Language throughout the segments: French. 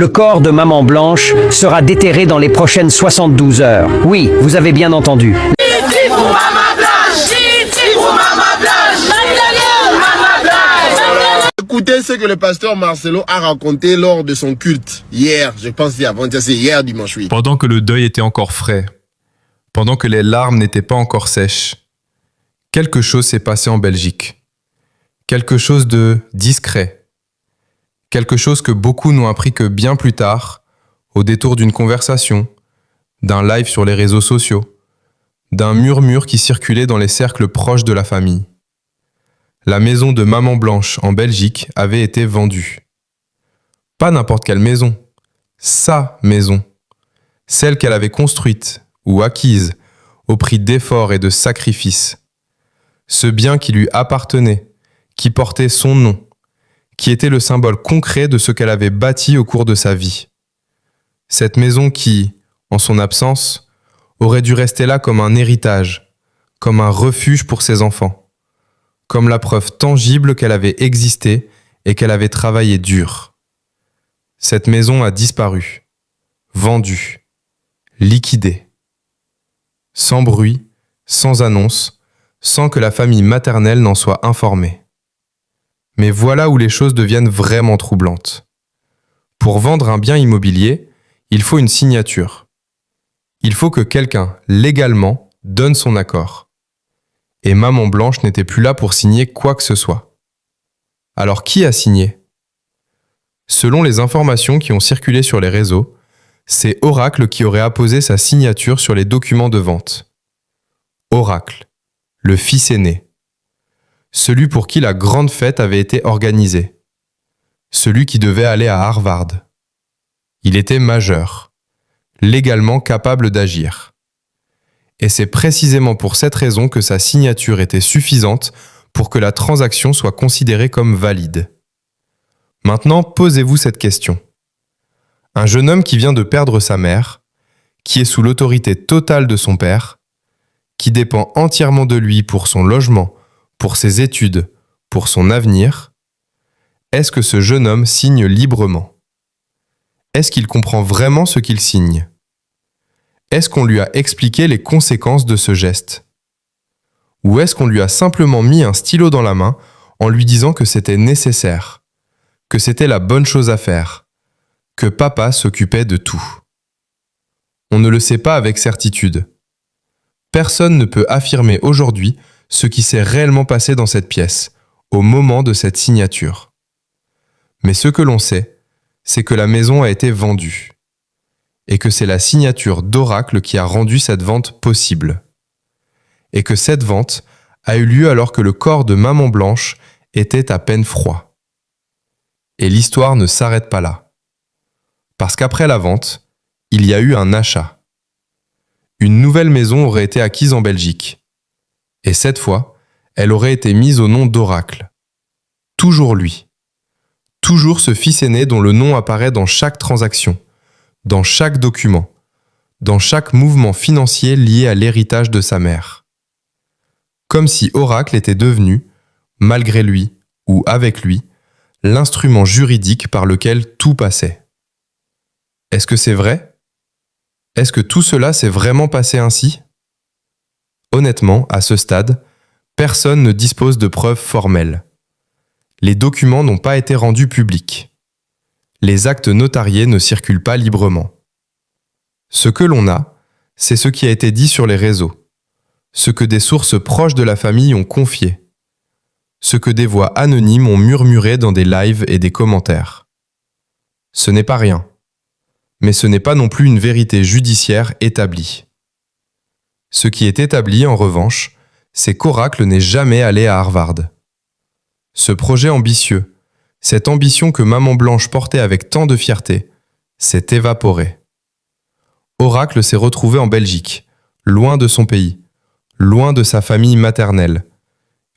Le corps de Maman Blanche sera déterré dans les prochaines 72 heures. Oui, vous avez bien entendu. Écoutez ce que le pasteur Marcelo a raconté lors de son culte hier, je pense c'est avant-hier, c'est hier dimanche, oui. Pendant que le deuil était encore frais, pendant que les larmes n'étaient pas encore sèches, quelque chose s'est passé en Belgique. Quelque chose de discret. Quelque chose que beaucoup n'ont appris que bien plus tard, au détour d'une conversation, d'un live sur les réseaux sociaux, d'un murmure qui circulait dans les cercles proches de la famille. La maison de Maman Blanche en Belgique avait été vendue. Pas n'importe quelle maison, sa maison, celle qu'elle avait construite ou acquise au prix d'efforts et de sacrifices. Ce bien qui lui appartenait, qui portait son nom, qui était le symbole concret de ce qu'elle avait bâti au cours de sa vie. Cette maison qui, en son absence, aurait dû rester là comme un héritage, comme un refuge pour ses enfants, comme la preuve tangible qu'elle avait existé et qu'elle avait travaillé dur. Cette maison a disparu, vendue, liquidée. Sans bruit, sans annonce, sans que la famille maternelle n'en soit informée. Mais voilà où les choses deviennent vraiment troublantes. Pour vendre un bien immobilier, il faut une signature. Il faut que quelqu'un, légalement, donne son accord. Et Maman Blanche n'était plus là pour signer quoi que ce soit. Alors qui a signé ? Selon les informations qui ont circulé sur les réseaux, c'est Oracle qui aurait apposé sa signature sur les documents de vente. Oracle, le fils aîné. Celui pour qui la grande fête avait été organisée. Celui qui devait aller à Harvard. Il était majeur, légalement capable d'agir. Et c'est précisément pour cette raison que sa signature était suffisante pour que la transaction soit considérée comme valide. Maintenant, posez-vous cette question. Un jeune homme qui vient de perdre sa mère, qui est sous l'autorité totale de son père, qui dépend entièrement de lui pour son logement, pour ses études, pour son avenir, est-ce que ce jeune homme signe librement ? Est-ce qu'il comprend vraiment ce qu'il signe ? Est-ce qu'on lui a expliqué les conséquences de ce geste ? Ou est-ce qu'on lui a simplement mis un stylo dans la main en lui disant que c'était nécessaire, que c'était la bonne chose à faire, que papa s'occupait de tout ? On ne le sait pas avec certitude. Personne ne peut affirmer aujourd'hui ce qui s'est réellement passé dans cette pièce, au moment de cette signature. Mais ce que l'on sait, c'est que la maison a été vendue. Et que c'est la signature d'Oracle qui a rendu cette vente possible. Et que cette vente a eu lieu alors que le corps de Maman Blanche était à peine froid. Et l'histoire ne s'arrête pas là. Parce qu'après la vente, il y a eu un achat. Une nouvelle maison aurait été acquise en Belgique. Et cette fois, elle aurait été mise au nom d'Oracle. Toujours lui. Toujours ce fils aîné dont le nom apparaît dans chaque transaction, dans chaque document, dans chaque mouvement financier lié à l'héritage de sa mère. Comme si Oracle était devenu, malgré lui ou avec lui, l'instrument juridique par lequel tout passait. Est-ce que c'est vrai ? Est-ce que tout cela s'est vraiment passé ainsi ? Honnêtement, à ce stade, personne ne dispose de preuves formelles. Les documents n'ont pas été rendus publics. Les actes notariés ne circulent pas librement. Ce que l'on a, c'est ce qui a été dit sur les réseaux, ce que des sources proches de la famille ont confié, ce que des voix anonymes ont murmuré dans des lives et des commentaires. Ce n'est pas rien, mais ce n'est pas non plus une vérité judiciaire établie. Ce qui est établi, en revanche, c'est qu'Oracle n'est jamais allé à Harvard. Ce projet ambitieux, cette ambition que Maman Blanche portait avec tant de fierté, s'est évaporée. Oracle s'est retrouvé en Belgique, loin de son pays, loin de sa famille maternelle,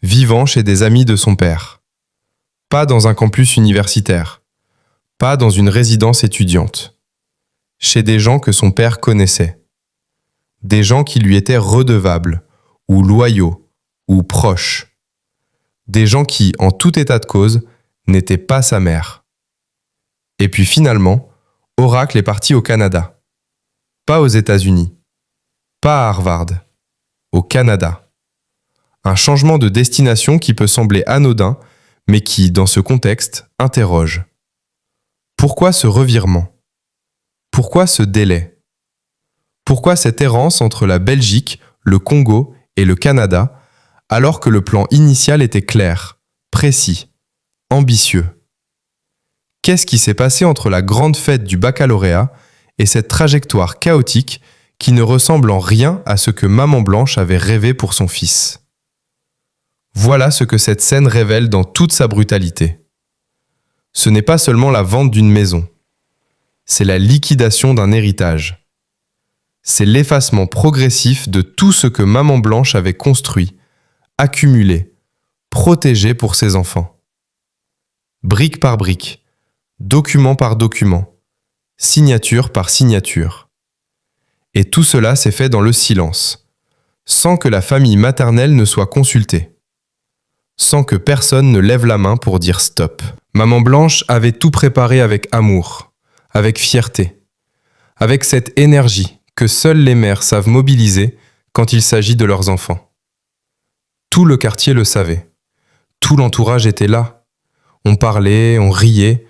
vivant chez des amis de son père. Pas dans un campus universitaire, pas dans une résidence étudiante. Chez des gens que son père connaissait. Des gens qui lui étaient redevables, ou loyaux, ou proches. Des gens qui, en tout état de cause, n'étaient pas sa mère. Et puis finalement, Oracle est parti au Canada. Pas aux États-Unis. Pas à Harvard. Au Canada. Un changement de destination qui peut sembler anodin, mais qui, dans ce contexte, interroge. Pourquoi ce revirement? Pourquoi ce délai? Pourquoi cette errance entre la Belgique, le Congo et le Canada, alors que le plan initial était clair, précis, ambitieux? Qu'est-ce qui s'est passé entre la grande fête du baccalauréat et cette trajectoire chaotique qui ne ressemble en rien à ce que Maman Blanche avait rêvé pour son fils? Voilà ce que cette scène révèle dans toute sa brutalité. Ce n'est pas seulement la vente d'une maison, c'est la liquidation d'un héritage. C'est l'effacement progressif de tout ce que Maman Blanche avait construit, accumulé, protégé pour ses enfants. Brique par brique, document par document, signature par signature. Et tout cela s'est fait dans le silence, sans que la famille maternelle ne soit consultée, sans que personne ne lève la main pour dire stop. Maman Blanche avait tout préparé avec amour, avec fierté, avec cette énergie que seules les mères savent mobiliser quand il s'agit de leurs enfants. Tout le quartier le savait, tout l'entourage était là. On parlait, on riait,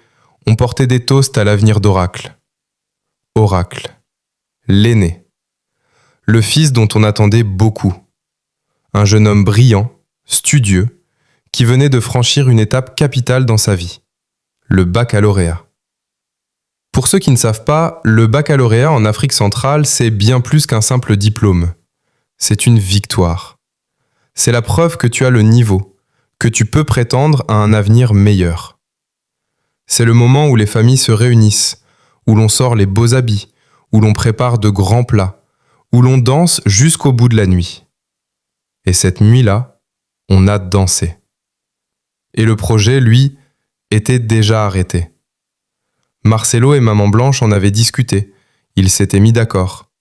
on portait des toasts à l'avenir d'Oracle. Oracle, l'aîné, le fils dont on attendait beaucoup. Un jeune homme brillant, studieux, qui venait de franchir une étape capitale dans sa vie, le baccalauréat. Pour ceux qui ne savent pas, le baccalauréat en Afrique centrale, c'est bien plus qu'un simple diplôme. C'est une victoire. C'est la preuve que tu as le niveau, que tu peux prétendre à un avenir meilleur. C'est le moment où les familles se réunissent, où l'on sort les beaux habits, où l'on prépare de grands plats, où l'on danse jusqu'au bout de la nuit. Et cette nuit-là, on a dansé. Et le projet, lui, était déjà arrêté. Marcelo et Maman Blanche en avaient discuté, ils s'étaient mis d'accord.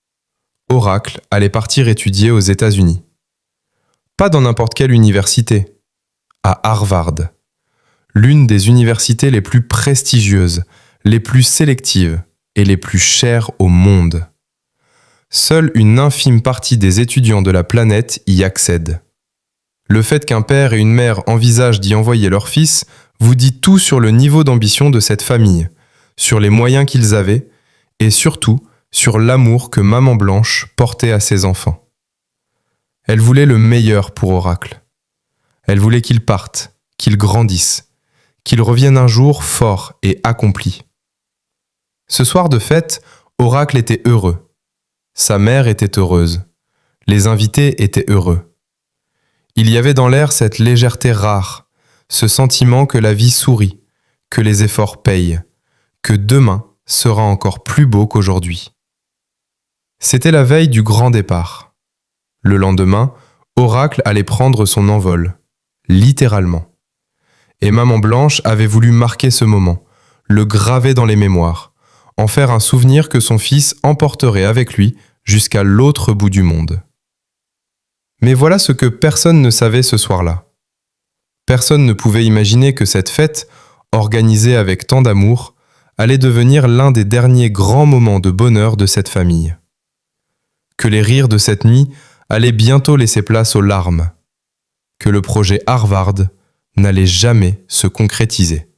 Oracle allait partir étudier aux États-Unis. Pas dans n'importe quelle université, à Harvard. L'une des universités les plus prestigieuses, les plus sélectives et les plus chères au monde. Seule une infime partie des étudiants de la planète y accède. Le fait qu'un père et une mère envisagent d'y envoyer leur fils vous dit tout sur le niveau d'ambition de cette famille, sur les moyens qu'ils avaient et surtout sur l'amour que Maman Blanche portait à ses enfants. Elle voulait le meilleur pour Oracle. Elle voulait qu'il parte, qu'il grandisse, qu'il revienne un jour fort et accompli. Ce soir de fête, Oracle était heureux. Sa mère était heureuse. Les invités étaient heureux. Il y avait dans l'air cette légèreté rare, ce sentiment que la vie sourit, que les efforts payent, que demain sera encore plus beau qu'aujourd'hui. C'était la veille du grand départ. Le lendemain, Oracle allait prendre son envol, littéralement. Et Maman Blanche avait voulu marquer ce moment, le graver dans les mémoires, en faire un souvenir que son fils emporterait avec lui jusqu'à l'autre bout du monde. Mais voilà ce que personne ne savait ce soir-là. Personne ne pouvait imaginer que cette fête, organisée avec tant d'amour, allait devenir l'un des derniers grands moments de bonheur de cette famille. Que les rires de cette nuit allaient bientôt laisser place aux larmes. Que le projet Harvard n'allait jamais se concrétiser.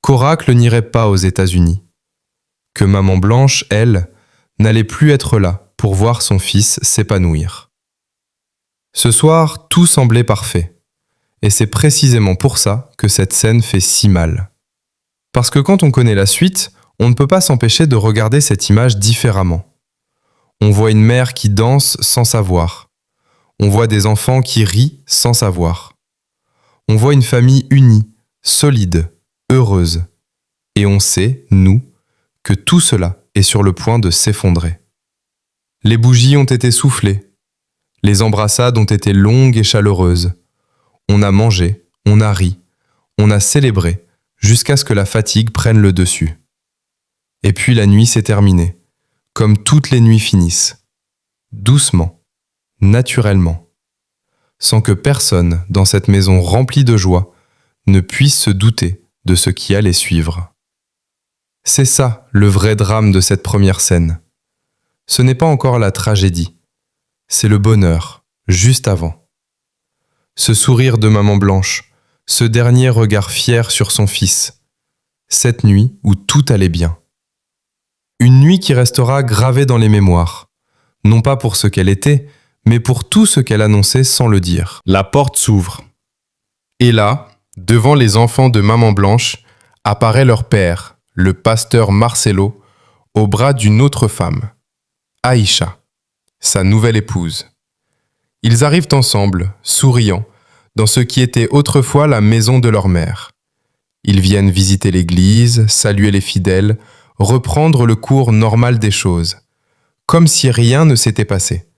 Qu'Oracle n'irait pas aux États-Unis. Que Maman Blanche, elle, n'allait plus être là pour voir son fils s'épanouir. Ce soir, tout semblait parfait. Et c'est précisément pour ça que cette scène fait si mal. Parce que quand on connaît la suite, on ne peut pas s'empêcher de regarder cette image différemment. On voit une mère qui danse sans savoir. On voit des enfants qui rient sans savoir. On voit une famille unie, solide, heureuse. Et on sait, nous, que tout cela est sur le point de s'effondrer. Les bougies ont été soufflées. Les embrassades ont été longues et chaleureuses. On a mangé, on a ri, on a célébré, jusqu'à ce que la fatigue prenne le dessus. Et puis la nuit s'est terminée, comme toutes les nuits finissent, doucement, naturellement, sans que personne dans cette maison remplie de joie ne puisse se douter de ce qui allait suivre. C'est ça le vrai drame de cette première scène. Ce n'est pas encore la tragédie, c'est le bonheur, juste avant. Ce sourire de maman Blanche, ce dernier regard fier sur son fils, cette nuit où tout allait bien. Une nuit qui restera gravée dans les mémoires, non pas pour ce qu'elle était, mais pour tout ce qu'elle annonçait sans le dire. La porte s'ouvre. Et là, devant les enfants de maman Blanche, apparaît leur père, le pasteur Marcelo, au bras d'une autre femme, Aïcha, sa nouvelle épouse. Ils arrivent ensemble, souriants, dans ce qui était autrefois la maison de leur mère. Ils viennent visiter l'église, saluer les fidèles, reprendre le cours normal des choses, comme si rien ne s'était passé,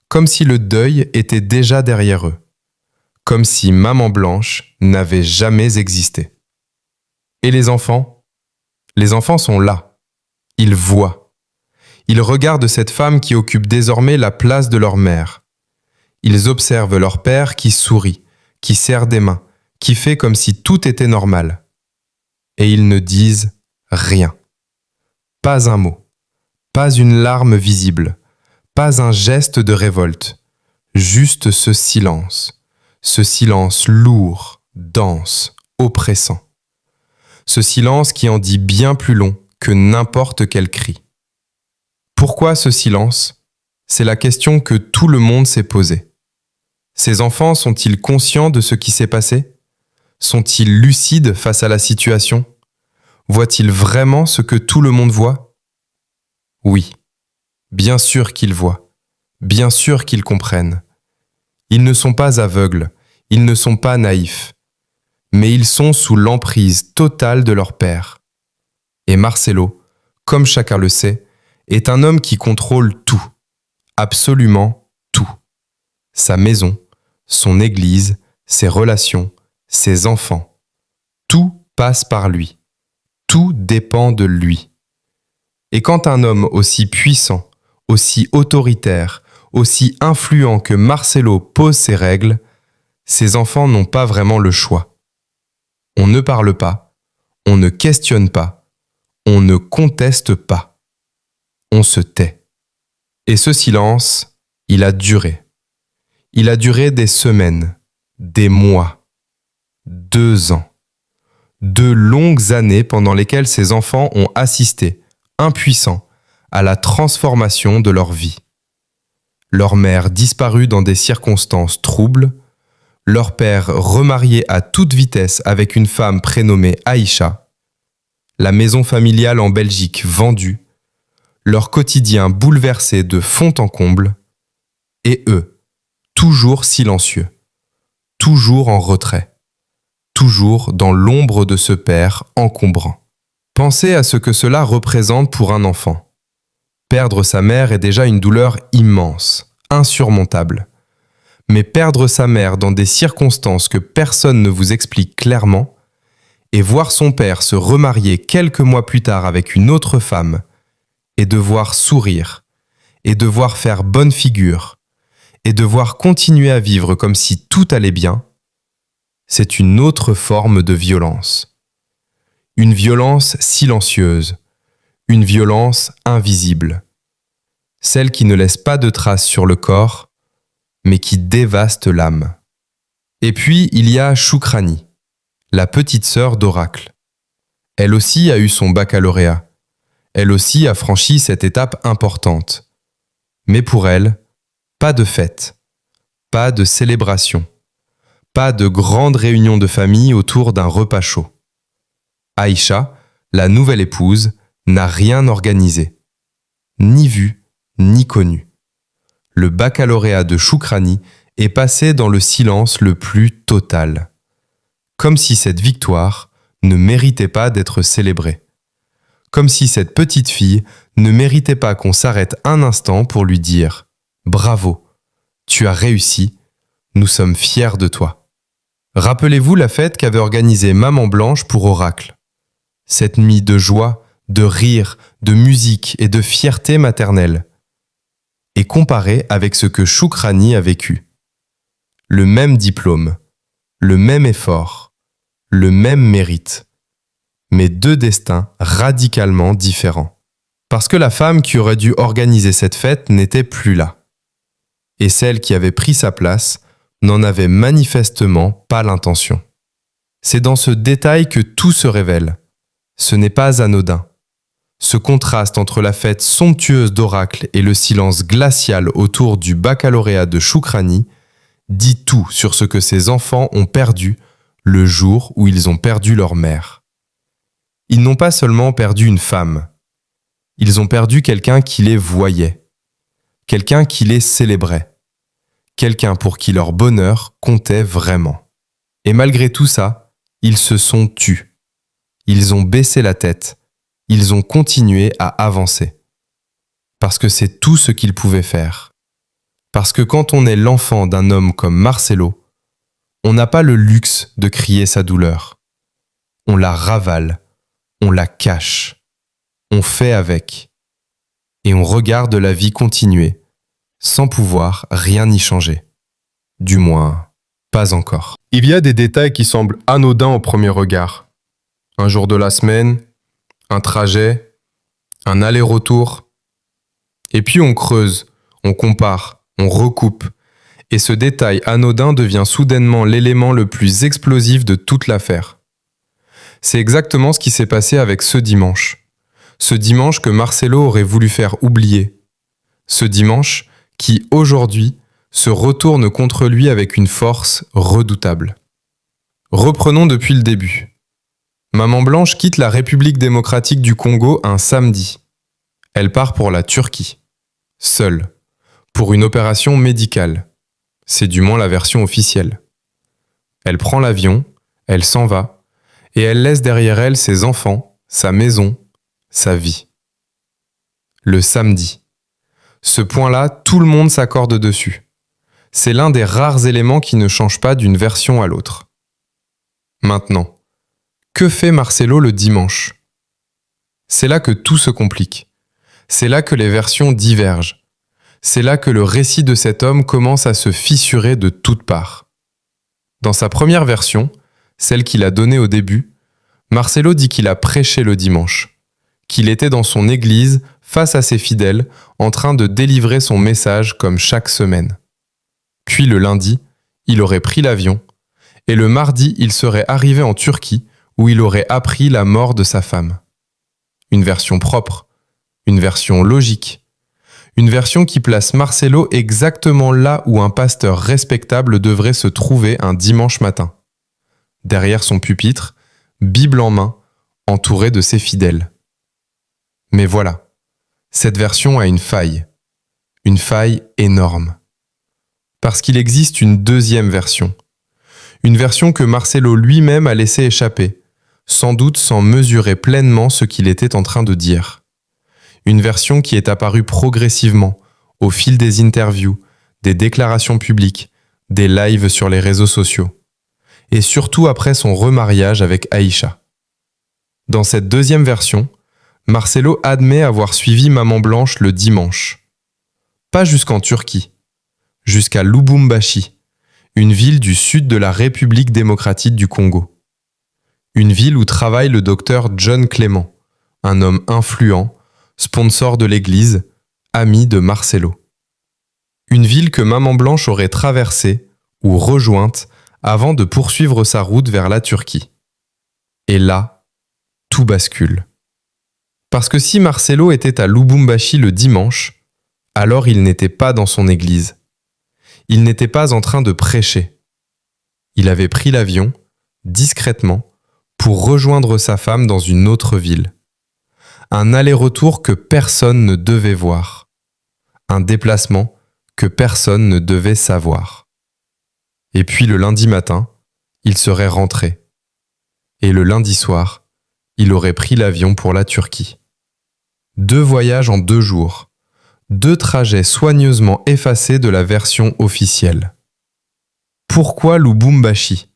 comme si le deuil était déjà derrière eux, comme si maman Blanche n'avait jamais existé. Et les enfants? Les enfants sont là. Ils voient. Ils regardent cette femme qui occupe désormais la place de leur mère. Ils observent leur père qui sourit, qui serre des mains, qui fait comme si tout était normal. Et ils ne disent rien. Pas un mot, pas une larme visible, pas un geste de révolte, juste ce silence lourd, dense, oppressant. Ce silence qui en dit bien plus long que n'importe quel cri. Pourquoi ce silence? C'est la question que tout le monde s'est posée. Ces enfants sont-ils conscients de ce qui s'est passé? Sont-ils lucides face à la situation? Voient-ils vraiment ce que tout le monde voit? Oui, bien sûr qu'ils voient, bien sûr qu'ils comprennent. Ils ne sont pas aveugles, ils ne sont pas naïfs, mais ils sont sous l'emprise totale de leur père. Et Marcelo, comme chacun le sait, est un homme qui contrôle tout, absolument tout. Sa maison, son église, ses relations, ses enfants. Tout passe par lui. Tout dépend de lui. Et quand un homme aussi puissant, aussi autoritaire, aussi influent que Marcelo pose ses règles, ses enfants n'ont pas vraiment le choix. On ne parle pas, on ne questionne pas, on ne conteste pas. On se tait. Et ce silence, il a duré. Il a duré des semaines, des mois, 2 ans. 2 longues années pendant lesquelles ces enfants ont assisté, impuissants, à la transformation de leur vie. Leur mère disparue dans des circonstances troubles, leur père remarié à toute vitesse avec une femme prénommée Aïcha, la maison familiale en Belgique vendue, leur quotidien bouleversé de fond en comble, et eux, toujours silencieux, toujours en retrait, toujours dans l'ombre de ce père encombrant. Pensez à ce que cela représente pour un enfant. Perdre sa mère est déjà une douleur immense, insurmontable. Mais perdre sa mère dans des circonstances que personne ne vous explique clairement, et voir son père se remarier quelques mois plus tard avec une autre femme, et devoir sourire, et devoir faire bonne figure, et devoir continuer à vivre comme si tout allait bien, c'est une autre forme de violence. Une violence silencieuse, une violence invisible. Celle qui ne laisse pas de traces sur le corps, mais qui dévaste l'âme. Et puis, il y a Choukrani, la petite sœur d'Oracle. Elle aussi a eu son baccalauréat. Elle aussi a franchi cette étape importante. Mais pour elle, pas de fête, pas de célébration, pas de grande réunion de famille autour d'un repas chaud. Aïcha, la nouvelle épouse, n'a rien organisé. Ni vu, ni connu. Le baccalauréat de Choukrani est passé dans le silence le plus total. Comme si cette victoire ne méritait pas d'être célébrée. Comme si cette petite fille ne méritait pas qu'on s'arrête un instant pour lui dire « Bravo, tu as réussi, nous sommes fiers de toi ». Rappelez-vous la fête qu'avait organisée Maman Blanche pour Oracle. Cette nuit de joie, de rire, de musique et de fierté maternelle. Et comparée avec ce que Choukrani a vécu. Le même diplôme, le même effort, le même mérite. mais deux destins radicalement différents. Parce que la femme qui aurait dû organiser cette fête n'était plus là. Et celle qui avait pris sa place n'en avait manifestement pas l'intention. C'est dans ce détail que tout se révèle. Ce n'est pas anodin. Ce contraste entre la fête somptueuse d'Oracle et le silence glacial autour du baccalauréat de Choukrani dit tout sur ce que ces enfants ont perdu le jour où ils ont perdu leur mère. Ils n'ont pas seulement perdu une femme, ils ont perdu quelqu'un qui les voyait, quelqu'un qui les célébrait, quelqu'un pour qui leur bonheur comptait vraiment. Et malgré tout ça, ils se sont tus. Ils ont baissé la tête, ils ont continué à avancer. Parce que c'est tout ce qu'ils pouvaient faire. Parce que quand on est l'enfant d'un homme comme Marcelo, on n'a pas le luxe de crier sa douleur. On la ravale, on la cache, on fait avec. Et on regarde la vie continuer, sans pouvoir rien y changer. Du moins, pas encore. Il y a des détails qui semblent anodins au premier regard. Un jour de la semaine, un trajet, un aller-retour. Et puis on creuse, on compare, on recoupe. Et ce détail anodin devient soudainement l'élément le plus explosif de toute l'affaire. C'est exactement ce qui s'est passé avec ce dimanche. Ce dimanche que Marcelo aurait voulu faire oublier. Ce dimanche qui, aujourd'hui, se retourne contre lui avec une force redoutable. Reprenons depuis le début. Maman Blanche quitte la République démocratique du Congo un samedi. Elle part pour la Turquie, seule, pour une opération médicale. C'est du moins la version officielle. Elle prend l'avion, elle s'en va, et elle laisse derrière elle ses enfants, sa maison, sa vie. Le samedi. Ce point-là, tout le monde s'accorde dessus. C'est l'un des rares éléments qui ne change pas d'une version à l'autre. Maintenant, que fait Marcelo le dimanche ? C'est là que tout se complique. C'est là que les versions divergent. C'est là que le récit de cet homme commence à se fissurer de toutes parts. Dans sa première version, celle qu'il a donnée au début, Marcelo dit qu'il a prêché le dimanche, qu'il était dans son église face à ses fidèles en train de délivrer son message comme chaque semaine. Puis le lundi, il aurait pris l'avion, et le mardi, il serait arrivé en Turquie où il aurait appris la mort de sa femme. Une version propre, une version logique, une version qui place Marcelo exactement là où un pasteur respectable devrait se trouver un dimanche matin, derrière son pupitre, Bible en main, entouré de ses fidèles. Mais voilà, cette version a une faille énorme. Parce qu'il existe une deuxième version. Une version que Marcelo lui-même a laissé échapper, sans doute sans mesurer pleinement ce qu'il était en train de dire. Une version qui est apparue progressivement, au fil des interviews, des déclarations publiques, des lives sur les réseaux sociaux. Et surtout après son remariage avec Aïcha. Dans cette deuxième version, Marcelo admet avoir suivi Maman Blanche le dimanche. Pas jusqu'en Turquie, jusqu'à Lubumbashi, une ville du sud de la République démocratique du Congo. Une ville où travaille le docteur John Clément, un homme influent, sponsor de l'église, ami de Marcelo. Une ville que Maman Blanche aurait traversée ou rejointe avant de poursuivre sa route vers la Turquie. Et là, tout bascule. Parce que si Marcelo était à Lubumbashi le dimanche, alors il n'était pas dans son église. Il n'était pas en train de prêcher. Il avait pris l'avion, discrètement, pour rejoindre sa femme dans une autre ville. Un aller-retour que personne ne devait voir. Un déplacement que personne ne devait savoir. Et puis le lundi matin, il serait rentré. Et le lundi soir, il aurait pris l'avion pour la Turquie. 2 voyages en 2 jours. 2 trajets soigneusement effacés de la version officielle. Pourquoi Lubumbashi ?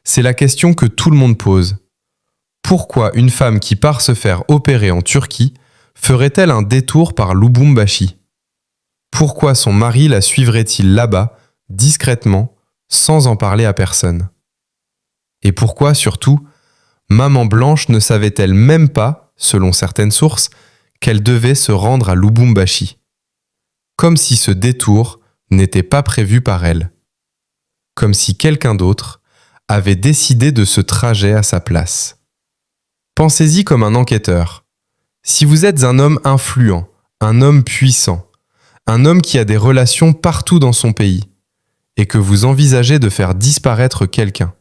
C'est la question que tout le monde pose. Pourquoi une femme qui part se faire opérer en Turquie ferait-elle un détour par Lubumbashi ? Pourquoi son mari la suivrait-il là-bas, discrètement, sans en parler à personne ? Et pourquoi, surtout, Maman Blanche ne savait-elle même pas, selon certaines sources, qu'elle devait se rendre à Lubumbashi. Comme si ce détour n'était pas prévu par elle. Comme si quelqu'un d'autre avait décidé de ce trajet à sa place. Pensez-y comme un enquêteur. Si vous êtes un homme influent, un homme puissant, un homme qui a des relations partout dans son pays, et que vous envisagez de faire disparaître quelqu'un,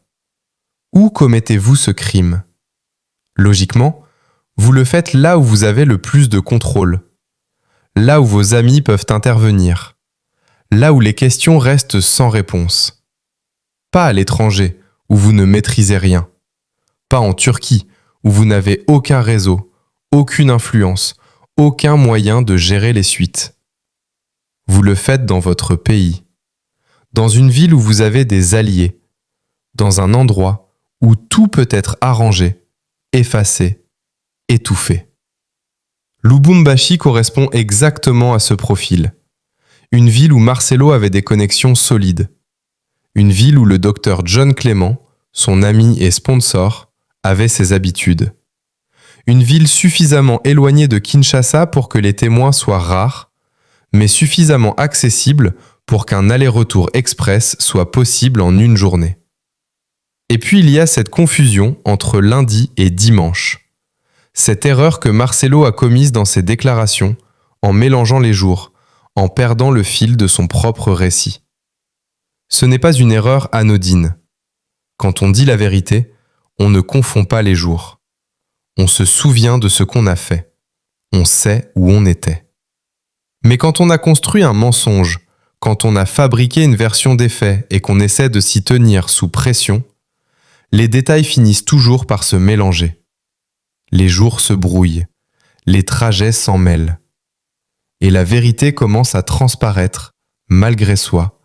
où commettez-vous ce crime? Logiquement, vous le faites là où vous avez le plus de contrôle, là où vos amis peuvent intervenir, là où les questions restent sans réponse. Pas à l'étranger, où vous ne maîtrisez rien. Pas en Turquie, où vous n'avez aucun réseau, aucune influence, aucun moyen de gérer les suites. Vous le faites dans votre pays, dans une ville où vous avez des alliés, dans un endroit où tout peut être arrangé, effacé, étouffé. Lubumbashi correspond exactement à ce profil. Une ville où Marcelo avait des connexions solides. Une ville où le docteur John Clément, son ami et sponsor, avait ses habitudes. Une ville suffisamment éloignée de Kinshasa pour que les témoins soient rares, mais suffisamment accessible pour qu'un aller-retour express soit possible en une journée. Et puis il y a cette confusion entre lundi et dimanche. Cette erreur que Marcelo a commise dans ses déclarations, en mélangeant les jours, en perdant le fil de son propre récit. Ce n'est pas une erreur anodine. Quand on dit la vérité, on ne confond pas les jours. On se souvient de ce qu'on a fait. On sait où on était. Mais quand on a construit un mensonge, quand on a fabriqué une version des faits et qu'on essaie de s'y tenir sous pression, les détails finissent toujours par se mélanger. Les jours se brouillent, les trajets s'en mêlent. Et la vérité commence à transparaître, malgré soi,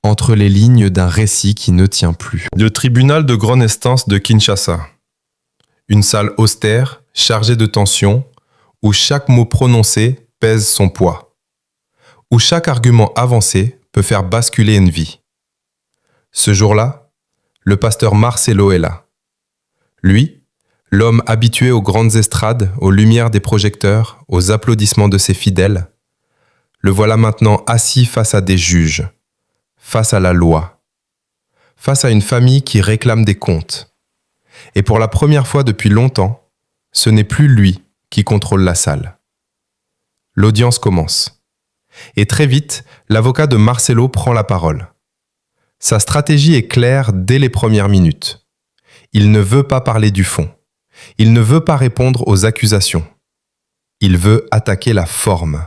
entre les lignes d'un récit qui ne tient plus. Le tribunal de grande instance de Kinshasa. Une salle austère, chargée de tension, où chaque mot prononcé pèse son poids, où chaque argument avancé peut faire basculer une vie. Ce jour-là, le pasteur Marcelo est là. Lui, l'homme habitué aux grandes estrades, aux lumières des projecteurs, aux applaudissements de ses fidèles, le voilà maintenant assis face à des juges, face à la loi, face à une famille qui réclame des comptes. Et pour la première fois depuis longtemps, ce n'est plus lui qui contrôle la salle. L'audience commence. Et très vite, l'avocat de Marcelo prend la parole. Sa stratégie est claire dès les premières minutes. Il ne veut pas parler du fond. Il ne veut pas répondre aux accusations. Il veut attaquer la forme.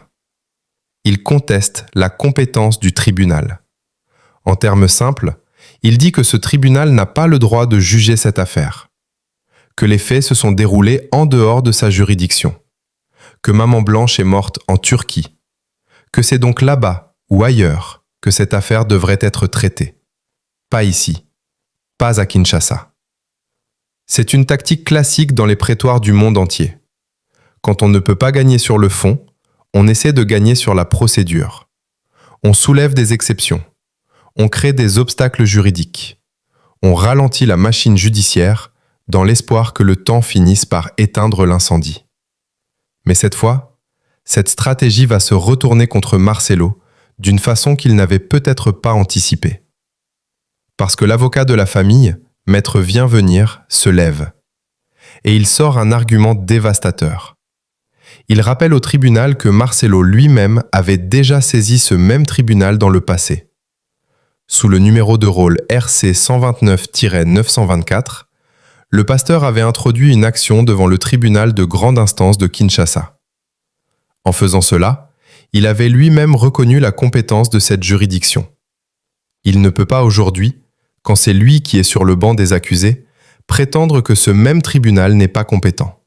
Il conteste la compétence du tribunal. En termes simples, il dit que ce tribunal n'a pas le droit de juger cette affaire, que les faits se sont déroulés en dehors de sa juridiction, que Maman Blanche est morte en Turquie, que c'est donc là-bas ou ailleurs que cette affaire devrait être traitée. Pas ici, pas à Kinshasa. C'est une tactique classique dans les prétoires du monde entier. Quand on ne peut pas gagner sur le fond, on essaie de gagner sur la procédure. On soulève des exceptions. On crée des obstacles juridiques. On ralentit la machine judiciaire dans l'espoir que le temps finisse par éteindre l'incendie. Mais cette fois, cette stratégie va se retourner contre Marcelo d'une façon qu'il n'avait peut-être pas anticipée. Parce que l'avocat de la famille, Maître Viens-Venir, se lève. Et il sort un argument dévastateur. Il rappelle au tribunal que Marcelo lui-même avait déjà saisi ce même tribunal dans le passé. Sous le numéro de rôle RC 129-924, le pasteur avait introduit une action devant le tribunal de grande instance de Kinshasa. En faisant cela, il avait lui-même reconnu la compétence de cette juridiction. Il ne peut pas aujourd'hui, quand c'est lui qui est sur le banc des accusés, prétendre que ce même tribunal n'est pas compétent.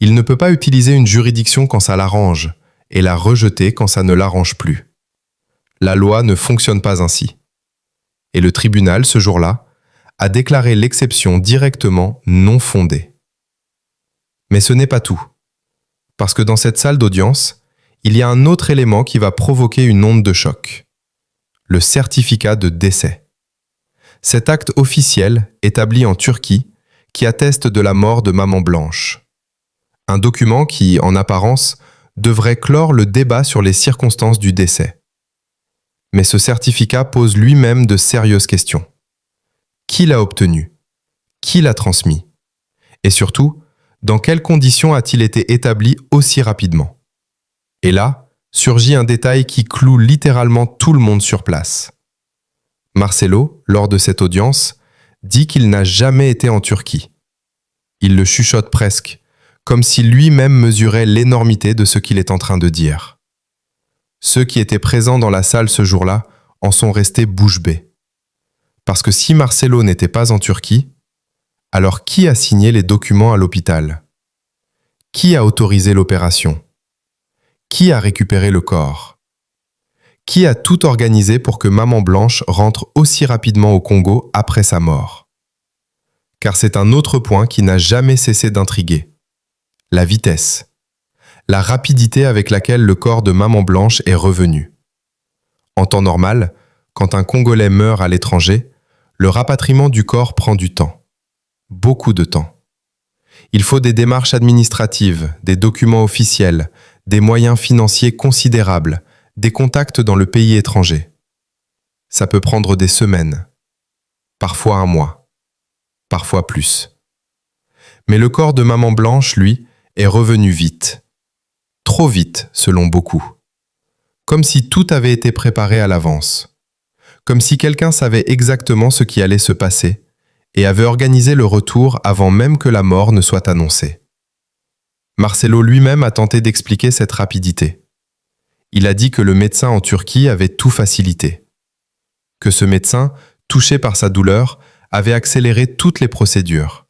Il ne peut pas utiliser une juridiction quand ça l'arrange et la rejeter quand ça ne l'arrange plus. La loi ne fonctionne pas ainsi. Et le tribunal, ce jour-là, a déclaré l'exception directement non fondée. Mais ce n'est pas tout. Parce que dans cette salle d'audience, il y a un autre élément qui va provoquer une onde de choc. Le certificat de décès. Cet acte officiel, établi en Turquie, qui atteste de la mort de Maman Blanche. Un document qui, en apparence, devrait clore le débat sur les circonstances du décès. Mais ce certificat pose lui-même de sérieuses questions. Qui l'a obtenu? Qui l'a transmis? Et surtout, dans quelles conditions a-t-il été établi aussi rapidement? Et là, surgit un détail qui cloue littéralement tout le monde sur place. Marcelo, lors de cette audience, dit qu'il n'a jamais été en Turquie. Il le chuchote presque, comme si lui-même mesurait l'énormité de ce qu'il est en train de dire. Ceux qui étaient présents dans la salle ce jour-là en sont restés bouche bée. Parce que si Marcelo n'était pas en Turquie, alors qui a signé les documents à l'hôpital? Qui a autorisé l'opération? Qui a récupéré le corps? Qui a tout organisé pour que Maman Blanche rentre aussi rapidement au Congo après sa mort? Car c'est un autre point qui n'a jamais cessé d'intriguer. La vitesse. La rapidité avec laquelle le corps de Maman Blanche est revenu. En temps normal, quand un Congolais meurt à l'étranger, le rapatriement du corps prend du temps. Beaucoup de temps. Il faut des démarches administratives, des documents officiels, des moyens financiers considérables, des contacts dans le pays étranger. Ça peut prendre des semaines, parfois un mois, parfois plus. Mais le corps de Maman Blanche, lui, est revenu vite. Trop vite, selon beaucoup. Comme si tout avait été préparé à l'avance. Comme si quelqu'un savait exactement ce qui allait se passer et avait organisé le retour avant même que la mort ne soit annoncée. Marcelo lui-même a tenté d'expliquer cette rapidité. Il a dit que le médecin en Turquie avait tout facilité. Que ce médecin, touché par sa douleur, avait accéléré toutes les procédures.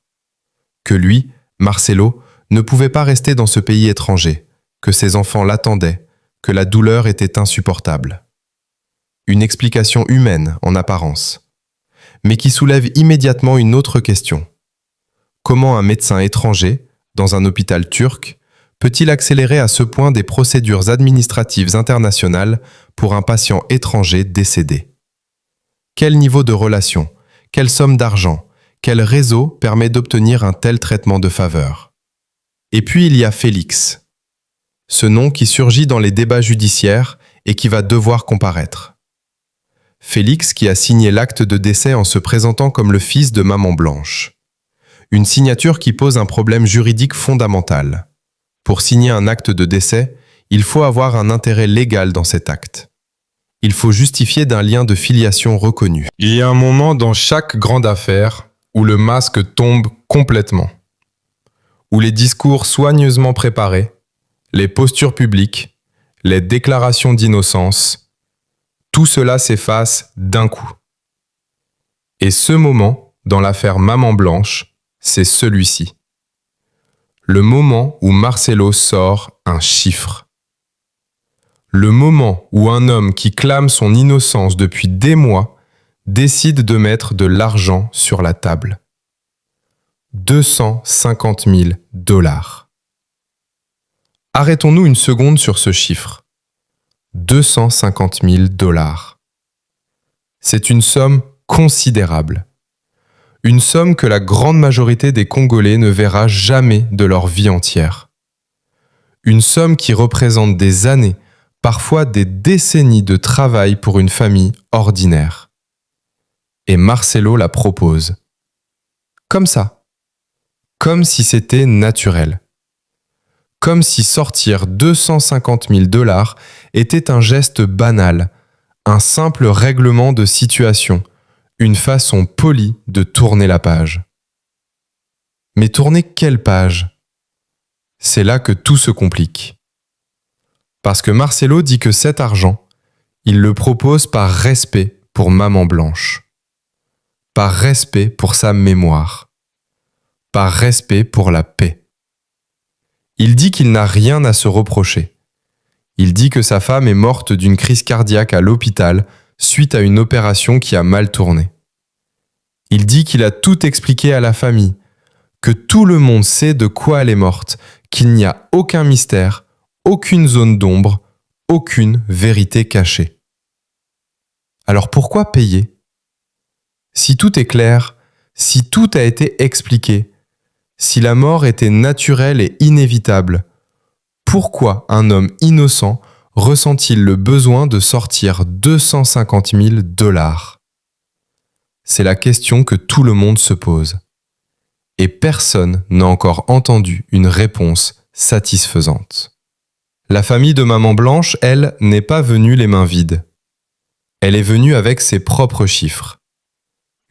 Que lui, Marcelo, ne pouvait pas rester dans ce pays étranger, que ses enfants l'attendaient, que la douleur était insupportable. Une explication humaine en apparence, mais qui soulève immédiatement une autre question. Comment un médecin étranger, dans un hôpital turc, peut-il accélérer à ce point des procédures administratives internationales pour un patient étranger décédé? Quel niveau de relation, quelle somme d'argent, quel réseau permet d'obtenir un tel traitement de faveur? Et puis il y a Félix, ce nom qui surgit dans les débats judiciaires et qui va devoir comparaître. Félix qui a signé l'acte de décès en se présentant comme le fils de Maman Blanche. Une signature qui pose un problème juridique fondamental. Pour signer un acte de décès, il faut avoir un intérêt légal dans cet acte. Il faut justifier d'un lien de filiation reconnu. Il y a un moment dans chaque grande affaire où le masque tombe complètement. Où les discours soigneusement préparés, les postures publiques, les déclarations d'innocence, tout cela s'efface d'un coup. Et ce moment, dans l'affaire Maman Blanche, c'est celui-ci. Le moment où Marcelo sort un chiffre. Le moment où un homme qui clame son innocence depuis des mois décide de mettre de l'argent sur la table. 250 000 $. Arrêtons-nous une seconde sur ce chiffre. 250 000 $. C'est une somme considérable. Une somme que la grande majorité des Congolais ne verra jamais de leur vie entière. Une somme qui représente des années, parfois des décennies de travail pour une famille ordinaire. Et Marcelo la propose. Comme ça. Comme si c'était naturel. Comme si sortir 250 000 $ était un geste banal, un simple règlement de situation, une façon polie de tourner la page. Mais tourner quelle page? C'est là que tout se complique. Parce que Marcelo dit que cet argent, il le propose par respect pour Maman Blanche, par respect pour sa mémoire, par respect pour la paix. Il dit qu'il n'a rien à se reprocher. Il dit que sa femme est morte d'une crise cardiaque à l'hôpital suite à une opération qui a mal tourné. Il dit qu'il a tout expliqué à la famille, que tout le monde sait de quoi elle est morte, qu'il n'y a aucun mystère, aucune zone d'ombre, aucune vérité cachée. Alors pourquoi payer? Si tout est clair, si tout a été expliqué, Si la mort était naturelle et inévitable, pourquoi un homme innocent ressent-il le besoin de sortir 250 000 $? C'est la question que tout le monde se pose. Et personne n'a encore entendu une réponse satisfaisante. La famille de Maman Blanche, elle, n'est pas venue les mains vides. Elle est venue avec ses propres chiffres.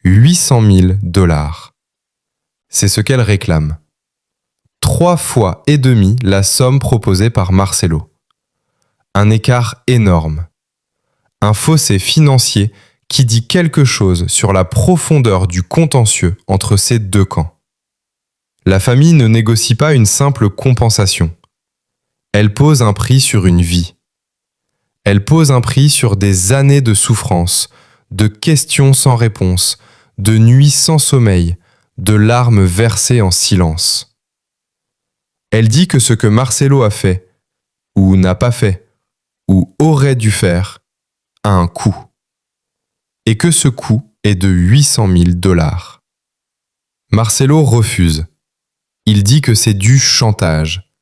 800 000 $. C'est ce qu'elle réclame. 3 fois et demi la somme proposée par Marcelo. Un écart énorme. Un fossé financier qui dit quelque chose sur la profondeur du contentieux entre ces deux camps. La famille ne négocie pas une simple compensation. Elle pose un prix sur une vie. Elle pose un prix sur des années de souffrance, de questions sans réponse, de nuits sans sommeil, de larmes versées en silence. Elle dit que ce que Marcelo a fait, ou n'a pas fait, ou aurait dû faire, a un coût. Et que ce coût est de 800 000 $. Marcelo refuse. Il dit que c'est du chantage.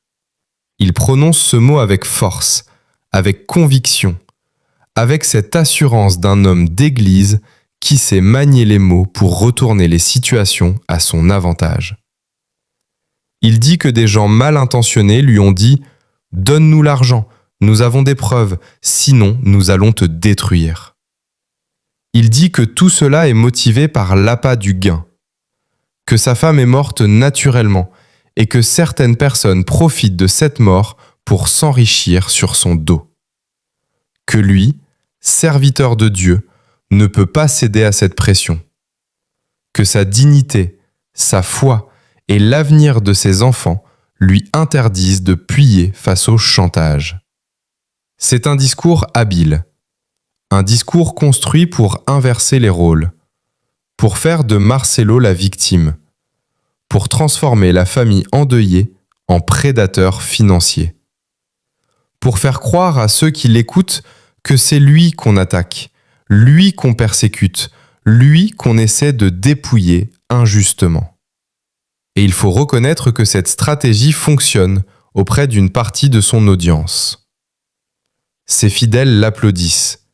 Il prononce ce mot avec force, avec conviction, avec cette assurance d'un homme d'église qui sait manier les mots pour retourner les situations à son avantage. Il dit que des gens mal intentionnés lui ont dit « Donne-nous l'argent, nous avons des preuves, sinon nous allons te détruire ». Il dit que tout cela est motivé par l'appât du gain, que sa femme est morte naturellement et que certaines personnes profitent de cette mort pour s'enrichir sur son dos. Que lui, serviteur de Dieu, ne peut pas céder à cette pression. Que sa dignité, sa foi et l'avenir de ses enfants lui interdisent de plier face au chantage. C'est un discours habile, un discours construit pour inverser les rôles, pour faire de Marcelo la victime, pour transformer la famille endeuillée en prédateur financier, pour faire croire à ceux qui l'écoutent que c'est lui qu'on attaque, lui qu'on persécute, lui qu'on essaie de dépouiller injustement. Et il faut reconnaître que cette stratégie fonctionne auprès d'une partie de son audience. Ses fidèles l'applaudissent,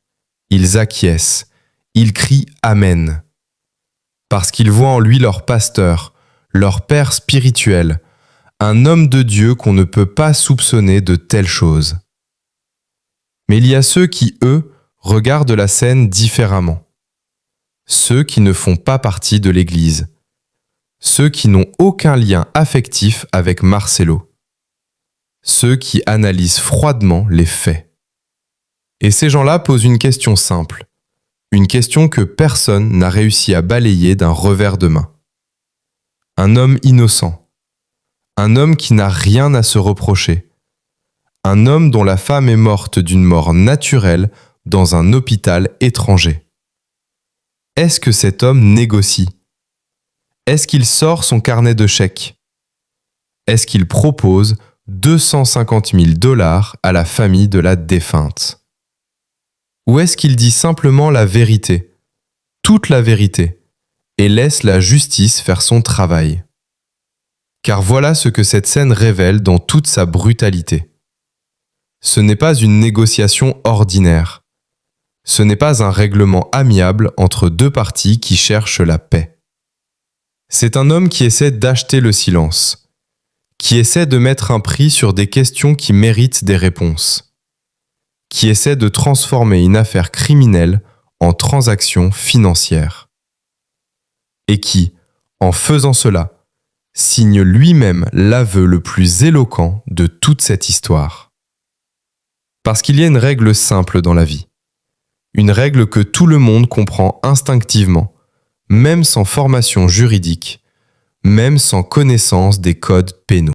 ils acquiescent, ils crient « Amen », parce qu'ils voient en lui leur pasteur, leur père spirituel, un homme de Dieu qu'on ne peut pas soupçonner de telles choses. Mais il y a ceux qui, eux, regardent la scène différemment. Ceux qui ne font pas partie de l'Église. Ceux qui n'ont aucun lien affectif avec Marcelo. Ceux qui analysent froidement les faits. Et ces gens-là posent une question simple. Une question que personne n'a réussi à balayer d'un revers de main. Un homme innocent. Un homme qui n'a rien à se reprocher. Un homme dont la femme est morte d'une mort naturelle dans un hôpital étranger. Est-ce que cet homme négocie? Est-ce qu'il sort son carnet de chèques? Est-ce qu'il propose 250 000 $ à la famille de la défunte? Ou est-ce qu'il dit simplement la vérité, toute la vérité, et laisse la justice faire son travail? Car voilà ce que cette scène révèle dans toute sa brutalité. Ce n'est pas une négociation ordinaire. Ce n'est pas un règlement amiable entre deux parties qui cherchent la paix. C'est un homme qui essaie d'acheter le silence, qui essaie de mettre un prix sur des questions qui méritent des réponses, qui essaie de transformer une affaire criminelle en transaction financière, et qui, en faisant cela, signe lui-même l'aveu le plus éloquent de toute cette histoire. Parce qu'il y a une règle simple dans la vie, une règle que tout le monde comprend instinctivement, même sans formation juridique, même sans connaissance des codes pénaux.